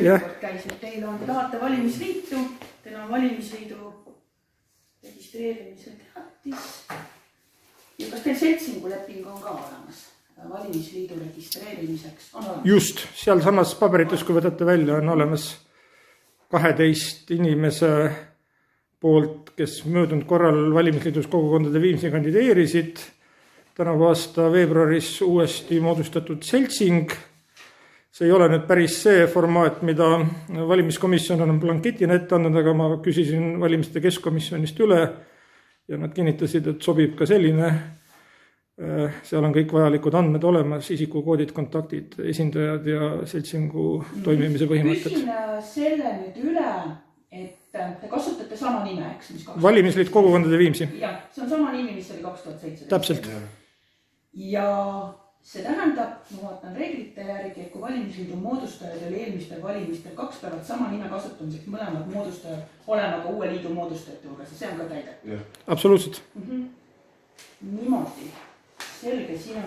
eelmine kord käis, et teil on, tahate valimisliitu, teil on valimisliidu registreerimise teatis. Ja kas teil seltsinguleping on ka olemas? Valimisliidu registreerimiseks on olemas? Just, seal samas paberites, kui võtate välja, on olemas 12 inimese poolt, kes möödunud korral valimisliidus kogukondade viimsi kandideerisid. Tänavu aasta veebruaris uuesti moodustatud seltsing. See ei ole nüüd päris see formaat, mida valimiskomisjon on blanketina ette andnud, aga ma küsisin valimiste keskkomisjonist üle ja nad kinnitasid, et sobib ka selline. Seal on kõik vajalikud andmed olemas, isikukoodid, kontaktid, esindajad ja seltsingu toimimise põhimõtted. Küsin selle nüüd üle, et te kasutate sama nime, eks? Valimisliit kogukondade viimsi. Ja, see on sama nimi, mis oli 2017. Täpselt. Ja see tähendab, ma vaatan reeglite järgi, et kui valimisliidu moodustajad oli eelmistel valimistel 2 päevad sama nime kasutamiseks, mõlemad moodustajad olema ka uue liidu moodustajate juures ja see on ka täidetud. Absoluutselt. Niimoodi. Selge, siin on